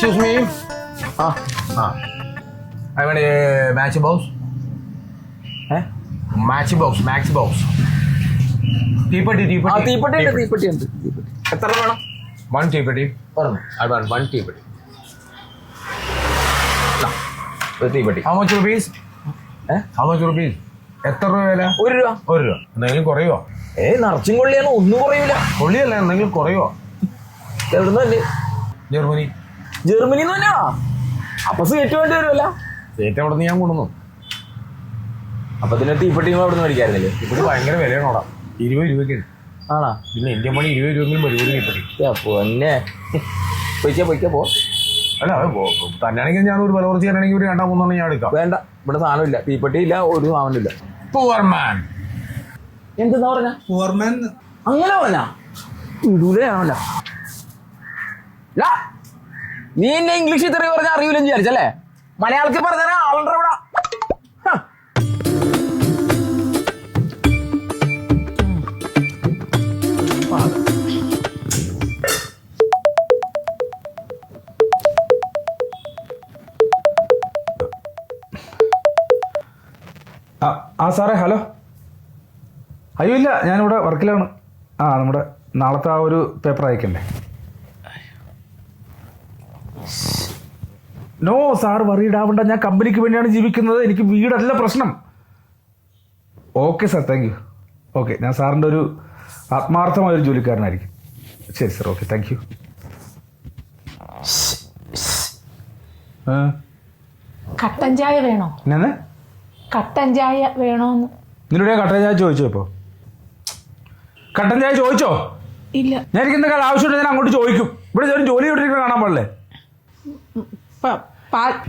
Excuse me. I want a match box. Match box. തീപ്പെട്ടി. തീപ്പെട്ടി ഉണ്ട്. എത്ര വേണം? One തീപ്പെട്ടി. I want one തീപ്പെട്ടി. ഒരു തീപ്പെട്ടി. How much rupees? How much rupees? എത്ര രൂപ വില? ₹1. എന്തെങ്കിലും കുറയോ? നിറച്ചും കൊള്ളിയാണ്, ഒന്നും കുറയൂല. കൊള്ളിയല്ല, എന്തെങ്കിലും കുറയോ? എവിടുന്ന് തന്നെ? ജർമ്മനി തന്നെയാ. അപ്പൊ സീറ്റ് വേണ്ടി വരുമല്ല. സീറ്റ് അവിടെ നിന്ന് ഞാൻ കൊണ്ടുവന്നു. അപ്പൊ ഇതിനെ തീപ്പെട്ടി അവിടെ മേടിക്കാറില്ലേ? ഇവിടെ ഭയങ്കര വിലയാണോടാ, 20 രൂപയ്ക്ക്. ആണോ? പിന്നെ ഇന്ത്യൻ മണി 20 രൂപയെങ്കിലും വരും തീപ്പെട്ടി. പൊന്നെ പൊയ്ക്കാ പോ. അല്ല തന്നെയാണെങ്കിൽ ഞാൻ ഒരു വില കുറച്ച് തന്നെയാണെങ്കിൽ ഒരു 2-3 ഞാൻ എടുക്കാം. വേണ്ട, ഇവിടെ സാധനമില്ല, തീപ്പെട്ടി ഇല്ല, ഒരു സാധനമില്ല. Poor man. എന്താ പറഞ്ഞ? അങ്ങനെ പറഞ്ഞ ഇടൂലാണല്ല. നീ എന്നെ ഇംഗ്ലീഷ് ഇത്ര പറഞ്ഞാൽ അറിയില്ലെന്ന് വിചാരിച്ചല്ലേ? മലയാളത്തിൽ പറഞ്ഞാൽ ആളുണ്ടോ ഇവിടെ? സാറേ, ഹലോ. അയ്യോ ഇല്ല, ഞാനിവിടെ വർക്കിലാണ്. നമ്മുടെ നാളത്തെ ആ ഒരു പേപ്പർ അയക്കണ്ടേ? നോ സാർ, വറീഡാവണ്ട. ഞാൻ കമ്പനിക്ക് വേണ്ടിയാണ് ജീവിക്കുന്നത്. എനിക്ക് വീടല്ല പ്രശ്നം. Okay sir, thank you. Okay, ഞാൻ സാറിൻ്റെ ഒരു ആത്മാർത്ഥമായൊരു ജോലിക്കാരനായിരിക്കും. ശരി സാർ, ഓക്കെ, താങ്ക് യു. കട്ടൻ ചായ വേണോ? എന്നെ കട്ടൻ ചായ വേണോന്ന് നിന്നോട് ഞാൻ കട്ടൻ ചായ ചോദിച്ചോ? ഇപ്പോൾ കട്ടൻ ചായ ചോദിച്ചോ? ഇല്ല. ഞാൻ എനിക്ക് എന്തെങ്കിലും ആവശ്യമുണ്ട്, ഞാൻ അങ്ങോട്ട് ചോദിക്കും. ഇവിടെ ഒരു ജോലി ഇട്ടിരിക്കുന്ന കാണാൻ പാടില്ലേ?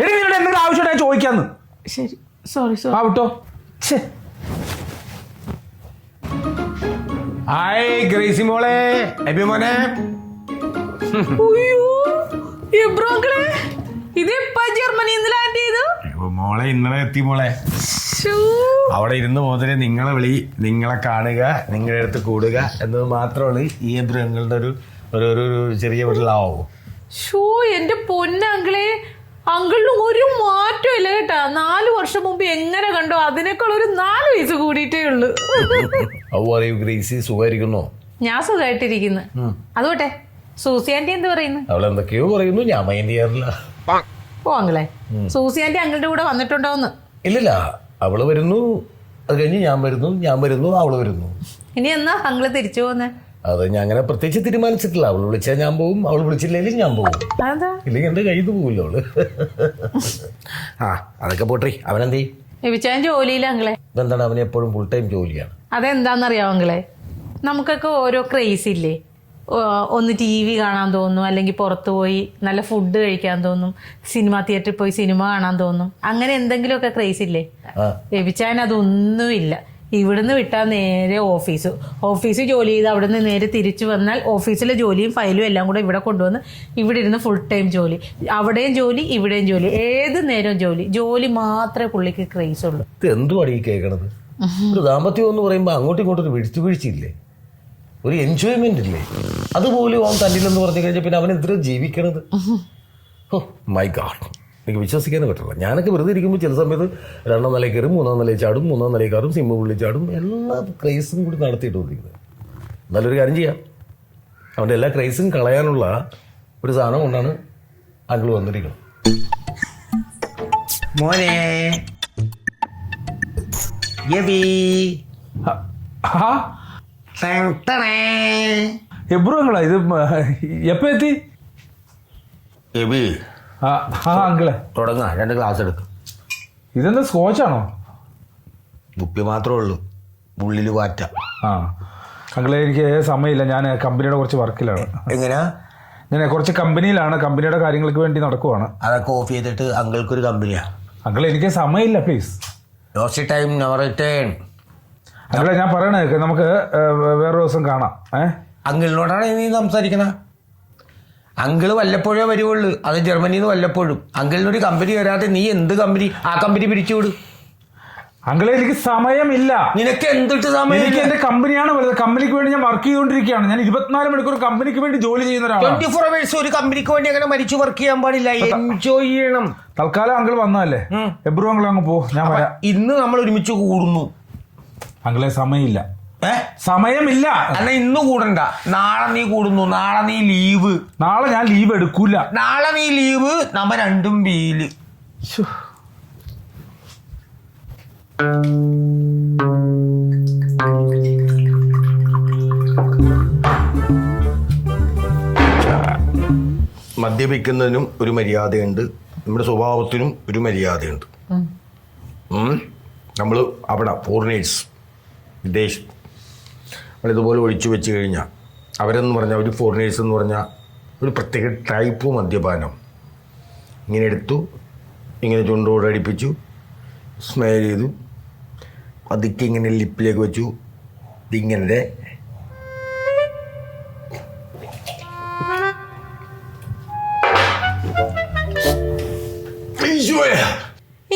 എനിക്ക് നിന്നോട് എന്തെങ്കിലും ആവശ്യമുണ്ട്, ഞാൻ ചോദിക്കാന്ന്. ശരി, സോറി. വിട്ടോ. ഹായ് ഗ്രേസി മോളെ, എബി മോനെ. ഇതിപ്പോ ജർമ്മനിന്ന് ലാൻഡ് ചെയ്തു. മോളെ ഇന്നലെ എത്തി മോളെ. അവിടെ ഇരുന്ന് മുതലേ നിങ്ങളെ വിളി, നിങ്ങളെ കാണുക, നിങ്ങളുടെ അടുത്ത് കൂടുക എന്നത് മാത്രമാണ് ഈ എബ്രഹങ്ങളുടെ ഒരു ചെറിയ വീട്ടിലാവോ. എന്റെ പൊന്നങ്കിളെ, അങ്കിളിനും ഒരു മാറ്റം ഇല്ല കേട്ടാ. 4 വർഷം മുമ്പ് എങ്ങനെ കണ്ടോ അതിനേക്കാൾ ഒരു 4 വയസ്സ് കൂടിയിട്ടേ ഉള്ളു. ഗ്രേസി സുഖമായിരിക്കുന്നോ? ഞാൻ സുഖമായിട്ടിരിക്കുന്നു. അതുകൊട്ടെ, സൂസി ആന്റി എന്ത് പറയുന്നു? അവളെന്തൊക്കെയോ പറയുന്നു, ഞാൻ മൈൻഡ് ചെയ്യാറില്ല. ഓ അങ്കിളെ, സൂസി ആന്റി അങ്കിളുടെ കൂടെ വന്നിട്ടുണ്ടോന്ന്? ഇല്ലില്ല, അവള് വരുന്നു, അത് കഴിഞ്ഞ് ഞാൻ വരുന്നു, അവള് വരുന്നു. ഇനി എന്നാ അങ്കിള് തിരിച്ചു പോകുന്നേ? അത് ഞാൻ അങ്ങനെ പ്രത്യേകിച്ച് തീരുമാനിച്ചിട്ടില്ല. അവള് വിളിച്ചാൽ ഞാൻ പോകും, അവള് വിളിച്ചില്ലെങ്കിൽ ഞാൻ പോകും. ഇല്ലെങ്കിൽ എന്റെ കയ്യിൽ നിന്ന് പോകില്ല അവള്. അതൊക്കെ പോട്ടെ. അവനെന്തേ? വിളിച്ചാൻ ജോലിയില്ല അങ്കിളെ. ഇതെന്താണ്, അവന് എപ്പോഴും ഫുൾ ടൈം ജോലിയാണ്. അതെന്താന്നറിയാവോ അങ്കിളെ, നമുക്കൊക്കെ ഓരോ ക്രേസ് ഇല്ലേ. ഒന്ന് TV കാണാൻ തോന്നും, അല്ലെങ്കിൽ പുറത്ത് പോയി നല്ല ഫുഡ് കഴിക്കാൻ തോന്നും, സിനിമ തിയേറ്ററിൽ പോയി സിനിമ കാണാൻ തോന്നും. അങ്ങനെ എന്തെങ്കിലുമൊക്കെ ക്രേസ് ഇല്ലേ? ബേബിച്ചാൻ അതൊന്നുമില്ല. ഇവിടുന്ന് വിട്ടാൽ നേരെ ഓഫീസ് ജോലി ചെയ്ത് അവിടെ നിന്ന് നേരെ തിരിച്ചു വന്നാൽ ഓഫീസിലെ ജോലിയും ഫയലും എല്ലാം കൂടെ ഇവിടെ കൊണ്ടുവന്ന് ഇവിടെ ഇരുന്ന് ഫുൾ ടൈം ജോലി, അവിടെയും ജോലി ഇവിടെയും ജോലി, ഏത് നേരവും ജോലി മാത്രമേ പുള്ളിക്ക് ക്രേസ് ഉള്ളൂ. ഇത് എന്തുവാണ് ഈ കേൾക്കണത്? ഒരു ദാമ്പത്യം എന്ന് പറയുമ്പോൾ അങ്ങോട്ടും ഇങ്ങോട്ടും ഒരു വീഴ്ചയില്ലേ, ഒരു എൻജോയ്മെന്റ് ഇല്ലേ? അതുപോലും അവൻ തന്നില്ലെന്ന് പറഞ്ഞു കഴിഞ്ഞാൽ പിന്നെ അവൻ എന്തിനാ ജീവിക്കണത്? ഓ മൈ ഗാഡ്, എനിക്ക് വിശ്വസിക്കാനേ പറ്റില്ല. ഞാനൊക്കെ വെറുതെ ഇരിക്കുമ്പോൾ ചില സമയത്ത് 2ാം നിലയിൽ കയറും, 3ാം നിലയിൽ ചാടും, 3ാം നിലയിൽ കയറും, സിമ്മ് പുള്ളി ചാടും, എല്ലാ ക്രൈസും കൂടി നടത്തിയിട്ടുകൊണ്ടിരിക്കുന്നത്. നല്ലൊരു കാര്യം ചെയ്യാം, അവൻ്റെ എല്ലാ ക്രൈസും കളയാനുള്ള ഒരു സാധനം കൊണ്ടാണ് അങ്കിൾ വന്നിരിക്കുന്നത്. മോനെ എബ്രുങ്ങളാ ഇത് എപ്പോ എത്തി? അങ്കിളെ തുടങ്ങാ, 2 ഗ്ലാസ് എടുക്കും. ഇതെന്താ സ്കോച്ചാണോ? കുപ്പി മാത്രമേ ഉള്ളൂ, ഉള്ളിൽ വാറ്റ. അങ്കിളെ എനിക്ക് സമയമില്ല, ഞാൻ കമ്പനിയുടെ കുറച്ച് വർക്കിലാണ്. എങ്ങനെയാ? ഞാൻ കുറച്ച് കമ്പനിയിലാണ്, കമ്പനിയുടെ കാര്യങ്ങൾക്ക് വേണ്ടി നടക്കുവാണ്. അതൊക്കെ ഓഫ് ചെയ്തിട്ട് അങ്കിൾക്കൊരു കമ്പനിയാ. അങ്കിളെ എനിക്ക് സമയമില്ല, പ്ലീസ്. Time never return. അങ്കിളെ ഞാൻ പറയണേ, നമുക്ക് വേറൊരു ദിവസം കാണാം. അങ്കിളിനോടാണ് നീ സംസാരിക്കണ. അങ്കിള് വല്ലപ്പോഴേ വരുവുള്ളൂ, അത് ജർമ്മനിയിൽ നിന്ന് വല്ലപ്പോഴും. അങ്കിളിനൊരു കമ്പനി വരാതെ നീ എന്ത് കമ്പനി? ആ കമ്പനി പിരിച്ചുവിടും. അങ്കിളെ എനിക്ക് സമയമില്ല. നിനക്ക് എന്തിട്ട് സമയം? എനിക്ക് എന്റെ കമ്പനിയാണ് വരുന്നത്. കമ്പനിക്ക് വേണ്ടി ഞാൻ വർക്ക് ചെയ്തുകൊണ്ടിരിക്കുകയാണ്. ഞാൻ 24 മണിക്കൂർ കമ്പനിക്ക് വേണ്ടി ജോലി ചെയ്യുന്ന ഒരാളാണ്. 24 hours ഒരു കമ്പനിക്ക് വേണ്ടി അങ്ങനെ മരിച്ചു വർക്ക് ചെയ്യാൻ പാടില്ല. എൻജോയ് ചെയ്യണം. തൽക്കാലം അങ്കിൾ വന്നതല്ലേ, എബ്രു അങ്കിൾ അങ്ങ് പോ, ഞാൻ വരാം. ഇന്ന് നമ്മൾ ഒരുമിച്ച് കൂടുന്നു. അങ്കിളെ സമയമില്ല, സമയമില്ല. അല്ല ഇന്ന് കൂടണ്ട, നാളെ നീ കൂടുന്നു. നാളെ നീ ലീവ്. നാളെ ഞാൻ ലീവ് എടുക്കൂല. നാളെ നീ ലീവ്, നമ്മ രണ്ടും ബീല്. മദ്യപിക്കുന്നതിനും ഒരു മര്യാദയുണ്ട്, നമ്മുടെ സ്വഭാവത്തിനും ഒരു മര്യാദയുണ്ട്. നമ്മൾ അവിടെ ഫോറിനേഴ്സ്, വിദേശ നമ്മളിതുപോലെ ഒഴിച്ചു വെച്ച് കഴിഞ്ഞാൽ അവരെന്ന് പറഞ്ഞാൽ ഒരു ഫോറിനേഴ്സ് എന്ന് പറഞ്ഞാൽ ഒരു പ്രത്യേക ടൈപ്പ് മദ്യപാനം. ഇങ്ങനെ എടുത്തു, ഇങ്ങനെ ചുണ്ടോട് അടിപ്പിച്ചു, സ്മൈൽ ചെയ്തു, പതുക്കെ ഇങ്ങനെ ലിപ്പിലേക്ക് വെച്ചു, ഇതിങ്ങനെ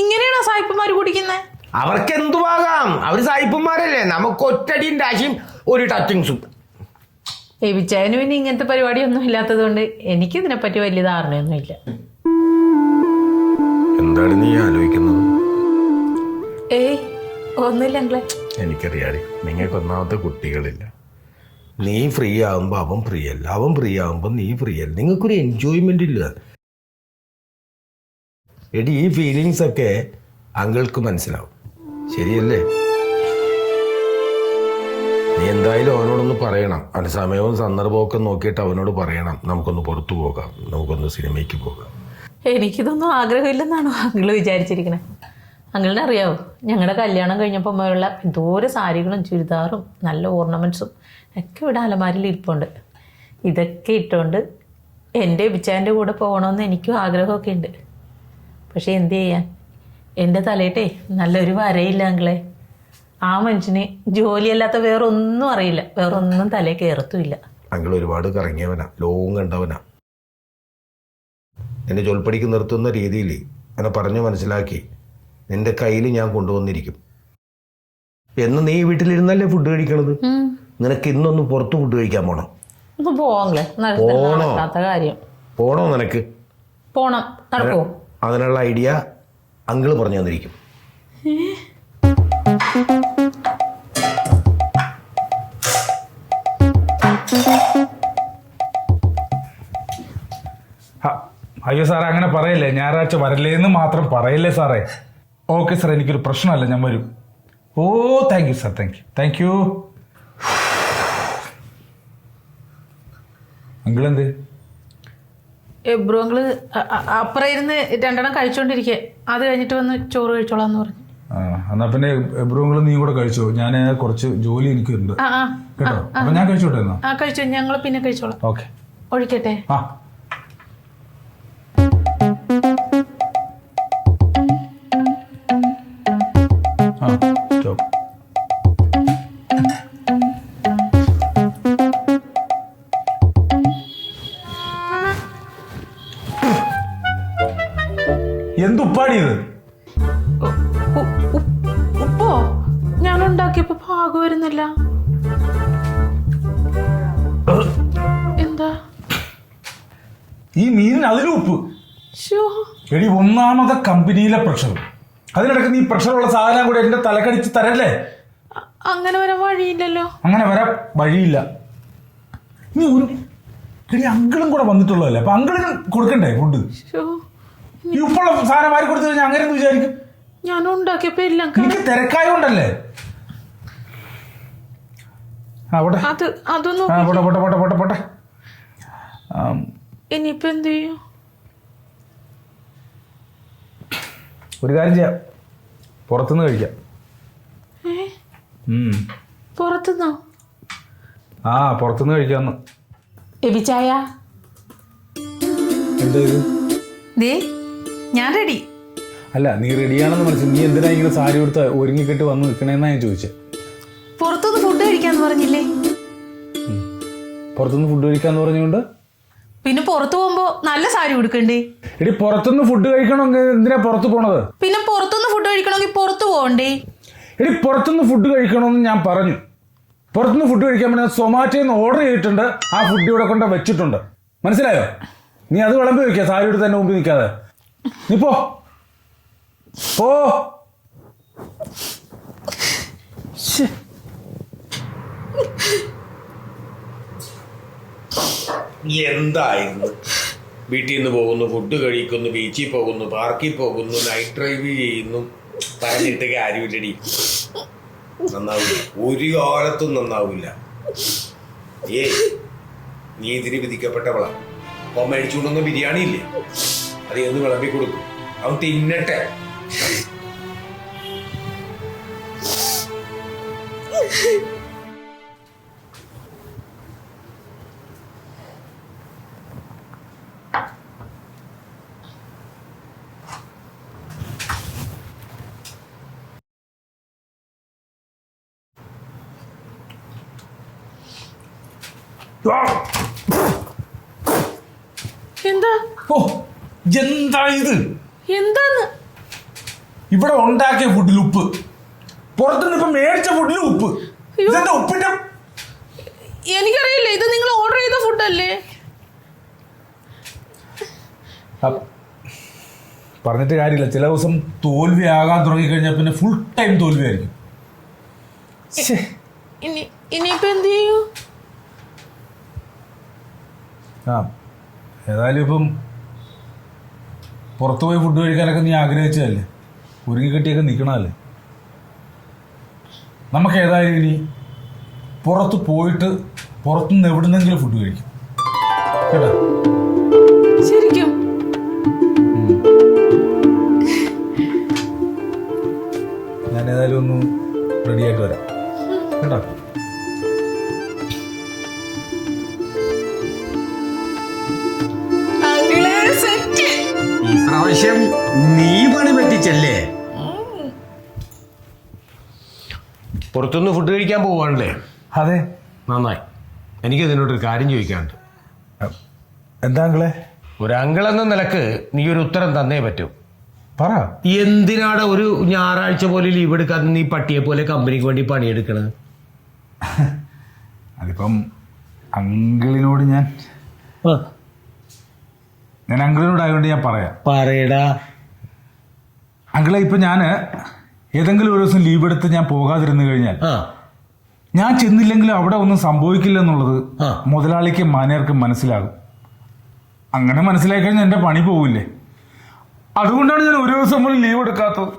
ഇങ്ങനെയാണോ സായിപ്പന്മാര് കുടിക്കുന്നത്? അവർക്ക് എന്തുവാകാം, അവര് സായിപ്പന്മാരല്ലേ. നമുക്ക് ഒറ്റടിയും രാശിയും ഒരു ടച്ചിങ്സും. ബേബിച്ചായന് പിന്നെ ഇങ്ങനത്തെ പരിപാടിയൊന്നും ഇല്ലാത്തത് കൊണ്ട് എനിക്ക് ഇതിനെപ്പറ്റി വലിയ ധാരണയൊന്നും ഇല്ല. എന്താണ് നീ ആലോചിക്കുന്നത്? ഏയ് ഒന്നുമില്ല അങ്കിളെ. എനിക്കറിയാടി, നിങ്ങൾക്ക് ഒന്നാമത്തെ കുട്ടികളില്ല. നീ ഫ്രീ ആകുമ്പോൾ അവൻ ഫ്രീ അല്ല, അവൻ ഫ്രീ ആകുമ്പോൾ നീ ഫ്രീ അല്ല. നിങ്ങൾക്കൊരു എൻജോയ്മെന്റ് ഇല്ല. എടി ഈ ഫീലിങ്സ് ഒക്കെ അങ്കിൾക്ക് മനസ്സിലാവും, ശരിയല്ലേ? നീ എന്തായാലും അവനോടൊന്ന് പറയണം. അവൻ്റെ സമയവും സന്ദർഭവും ഒക്കെ നോക്കിയിട്ട് അവനോട് പറയണം, നമുക്കൊന്ന് പുറത്തു പോകാം, നമുക്കൊന്ന് സിനിമയ്ക്ക് പോകാം. എനിക്കിതൊന്നും ആഗ്രഹമില്ലെന്നാണോ അങ്കിള് വിചാരിച്ചിരിക്കണേ? അങ്കിളിനെ അറിയാവോ, ഞങ്ങളുടെ കല്യാണം കഴിഞ്ഞപ്പോൾ മുതലുള്ള എന്തോരം സാരികളും ചുരിദാറും നല്ല ഓർണമെൻറ്റ്സും ഒക്കെ ഇവിടെ അലമാരിൽ ഇരിപ്പുണ്ട്. ഇതൊക്കെ ഇട്ടുകൊണ്ട് എൻ്റെ ബിച്ചാൻ്റെ കൂടെ പോകണമെന്ന് എനിക്കും ആഗ്രഹമൊക്കെ ഉണ്ട്. പക്ഷെ എന്ത് ചെയ്യാൻ, എൻ്റെ തലയിട്ടേ നല്ലൊരു വരയില്ല അങ്കിളെ. ആ മനുഷ്യന് ജോലിയല്ലാത്ത വേറൊന്നും അറിയില്ല, വേറൊന്നും തലയിൽ കയറത്തുമില്ല. അങ്കിൾ ഒരുപാട് കറങ്ങിയവനാ, ലോകം കണ്ടവനാ. എന്നെ ജോൽപ്പടിക്ക് നിർത്തുന്ന രീതിയിൽ എന്നെ പറഞ്ഞു മനസ്സിലാക്കി നിന്റെ കയ്യിൽ ഞാൻ കൊണ്ടുവന്നിരിക്കും. എന്ന് നീ വീട്ടിലിരുന്നല്ലേ ഫുഡ് കഴിക്കണത്. നിനക്ക് ഇന്നൊന്ന് പുറത്ത് ഫുഡ് കഴിക്കാൻ പോണം. ഒന്ന് പോവാങ്ങളെ, നടക്കാത്ത കാര്യം. പോണോ നിനക്ക്? പോണം, നടക്കുമോ? അതിനുള്ള ഐഡിയ അങ്കിള് പറഞ്ഞു തന്നിരിക്കും. അയ്യോ സാറേ, അങ്ങനെ പറയല്ലേ. ഞായറാഴ്ച വരല്ലേന്ന് മാത്രം പറയല്ലേ സാറേ. ഓക്കെ സാർ, എനിക്കൊരു പ്രശ്നമല്ല, ഞാൻ വരും. Oh thank you sir, thank you. Uncle എന്ത്? എബ്രു അങ്കിള് അപ്പുറം ഇരുന്ന് 2 എണ്ണം കഴിച്ചോണ്ടിരിക്കെ, അത് കഴിഞ്ഞിട്ട് വന്ന് ചോറ് കഴിച്ചോളാന്ന് പറഞ്ഞു. എന്നാ പിന്നെ എബ്രുങ്ങൾ നീ കൂടെ കഴിച്ചോ, ഞാൻ കുറച്ച് ജോലി എനിക്കുണ്ട് കേട്ടോ. അപ്പൊ ഞാൻ കഴിച്ചോട്ടെ എന്നാ? കഴിച്ചോ, ഞങ്ങൾ പിന്നെ കഴിച്ചോളാം. ഓക്കെ, ഒഴിക്കട്ടെ? എന്തുപ്പാടിയത്? ഉപ്പോ ഞാൻ ഉണ്ടാക്കിയപ്പോ പാകം വരുന്നില്ല. എന്താ ഈ മീനിന് അതിലും ഉപ്പ്? എടി, ഒന്നാമത്തെ കമ്പനിയിലെ പ്രഷർ, അതിനിടയ്ക്ക് നീ പ്രഷറുള്ള സാധനം കൂടെ എന്റെ തലക്കടിച്ച് തരല്ലേ? അങ്ങനെ വരാൻ വഴിയില്ലല്ലോ. അങ്ങനെ വരാൻ വഴിയില്ല. നീ ഒരു അങ്കിളും കൂടെ വന്നിട്ടുള്ളതല്ലേ, അപ്പൊ അങ്കിളിനും കൊടുക്കണ്ടേ ഫുഡ്? ഈ ഉപ്പുള്ള സാധനം മാറി കൊടുത്തു കഴിഞ്ഞാൽ അങ്ങനെ വിചാരിക്കും. ഞാൻ ഉണ്ടാക്കിയപ്പോ ഇല്ല, എനിക്ക് തിരക്കായോണ്ടല്ലേ. പോട്ടെ. ഇനിയിപ്പോ എന്ത് ചെയ്യും? ഒരു കാര്യം ചെയ്യാം, പുറത്തുനിന്ന് കഴിക്കാം. പുറത്തുനിന്നോ? പുറത്തുനിന്ന് കഴിക്കാന്ന്. എബിച്ചായ, എന്താ ഇത്? ഞാൻ റെഡി. അല്ല, നീ റെഡിയാണെന്ന് മനസ്സിലായി. നീ എന്തിനാ ഇങ്ങനെ സാരി കൊടുത്ത് ഒരുങ്ങിക്കെട്ട് വന്ന് നിൽക്കണേന്നാ ഞാൻ ചോദിച്ചത്. പുറത്തുനിന്ന് ഫുഡ് കഴിക്കാന്ന് പറഞ്ഞില്ലേ? പുറത്തുനിന്ന് ഫുഡ് കഴിക്കാന്ന് പറഞ്ഞുകൊണ്ട് പിന്നെ പുറത്തു പോകുമ്പോ നല്ല സാരി കൊടുക്കണ്ടേ? എടി, പുറത്തുനിന്ന് ഫുഡ് കഴിക്കണമെങ്കിൽ എന്തിനാ പുറത്ത് പോണത്? പിന്നെ പുറത്തുനിന്ന് ഫുഡ് കഴിക്കണമെങ്കിൽ പുറത്തു പോകണ്ടേ? എടി പുറത്തുനിന്ന് ഫുഡ് കഴിക്കണമെന്ന് ഞാൻ പറഞ്ഞു. പുറത്തുനിന്ന് ഫുഡ് കഴിക്കാൻ വേണ്ടി സൊമാറ്റോയിൽ നിന്ന് ഓർഡർ ചെയ്തിട്ടുണ്ട്. ആ ഫുഡ് ഇവിടെ കൊണ്ട് വെച്ചിട്ടുണ്ട്. മനസ്സിലായോ? നീ അത് വിളമ്പി വെക്കുക, സാരിയുടെ തന്നെ മുമ്പിൽ നിൽക്കാതെ. നീ പോ. എന്തായിരുന്നു? വീട്ടിൽ നിന്ന് പോകുന്നു, ഫുഡ് കഴിക്കുന്നു, ബീച്ചിൽ പോകുന്നു, പാർക്കിൽ പോകുന്നു, നൈറ്റ് ഡ്രൈവ് ചെയ്യുന്നു. പറഞ്ഞിട്ട് കാര്യമില്ലടി, നന്നാവില്ല, ഒരു കാലത്തും നന്നാവില്ല. നീ ഇതിന് വിധിക്കപ്പെട്ടവളാ. അപ്പം മേടിച്ചുകൊണ്ടുവന്ന ബിരിയാണി ഇല്ലേ, അത് എന്ന് വിളമ്പി കൊടുക്കും, അവൻ തിന്നട്ടെ. എന്താ എന്താ ഇത്? എന്താന്ന്? ഇവിടെ ഉണ്ടാക്കിയ ഫുഡിൽ ഉപ്പ്, പുറത്തുനിന്ന് ഇപ്പൊ മേടിച്ച ഫുഡിൽ ഉപ്പ്. ഇതെന്താ ഉപ്പിന്റെ? എനിക്കറിയില്ല, ഇത് നിങ്ങൾ ഓർഡർ ചെയ്ത ഫുഡല്ലേ? പറഞ്ഞിട്ട് കാര്യമില്ല. ചില ദിവസം തോൽവി ആകാൻ തുടങ്ങിക്കഴിഞ്ഞാൽ പിന്നെ ഫുൾ ടൈം തോൽവിയായിരിക്കും. ഇനിയിപ്പോ എന്ത് ചെയ്യൂ? ഏതായാലും ഇപ്പം പുറത്തു പോയി ഫുഡ് കഴിക്കാനൊക്കെ നീ ആഗ്രഹിച്ചതല്ലേ, ഒരുങ്ങി കെട്ടിയൊക്കെ നിൽക്കണമല്ലേ. നമുക്ക് ഏതായാലും ഇനി പുറത്ത് പോയിട്ട് പുറത്തുനിന്ന് എവിടുന്നെങ്കിലും ഫുഡ് കഴിക്കും കേട്ടോ. ശരിക്കും? ഞാൻ ഏതായാലും ഒന്ന് റെഡി ആയിട്ട് വരാം കേട്ടോ. ഇപ്രാവശ്യം നീ പണി പറ്റിച്ചല്ലേ. പുറത്തുനിന്ന് ഫുഡ് കഴിക്കാൻ പോവാണല്ലേ? അതെ. നന്നായി. എനിക്ക് ഇതിനോടൊരു കാര്യം ചോദിക്കാനുണ്ട്. എന്താ അങ്കിളെ? ഒരു അങ്കിൾ എന്ന നിലക്ക് നീ ഒരു ഉത്തരം തന്നേ പറ്റൂ. പറ. എന്തിനാണ് ഒരു ഞായറാഴ്ച പോലെ ലീവ് എടുക്കാതെ നീ പട്ടിയെ പോലെ കമ്പനിക്ക് വേണ്ടി പണിയെടുക്കണത്? അതിപ്പം അങ്കിളിനോട് ഞാൻ അങ്കിളിനോട് ആയതുകൊണ്ട് ഞാൻ പറയാം. പറയടാ. അങ്കിളെ, ഇപ്പൊ ഞാൻ ഏതെങ്കിലും ഒരു ദിവസം ലീവ് എടുത്ത് ഞാൻ പോകാതിരുന്നു കഴിഞ്ഞാൽ ഞാൻ ചെന്നില്ലെങ്കിലും അവിടെ ഒന്നും സംഭവിക്കില്ല എന്നുള്ളത് മുതലാളിക്കും മാനേർക്കും മനസ്സിലാകും. അങ്ങനെ മനസ്സിലാക്കി കഴിഞ്ഞാൽ എന്റെ പണി പോവില്ലേ. അതുകൊണ്ടാണ് ഞാൻ ഒരു ദിവസം പോലും ലീവ് എടുക്കാത്തത്.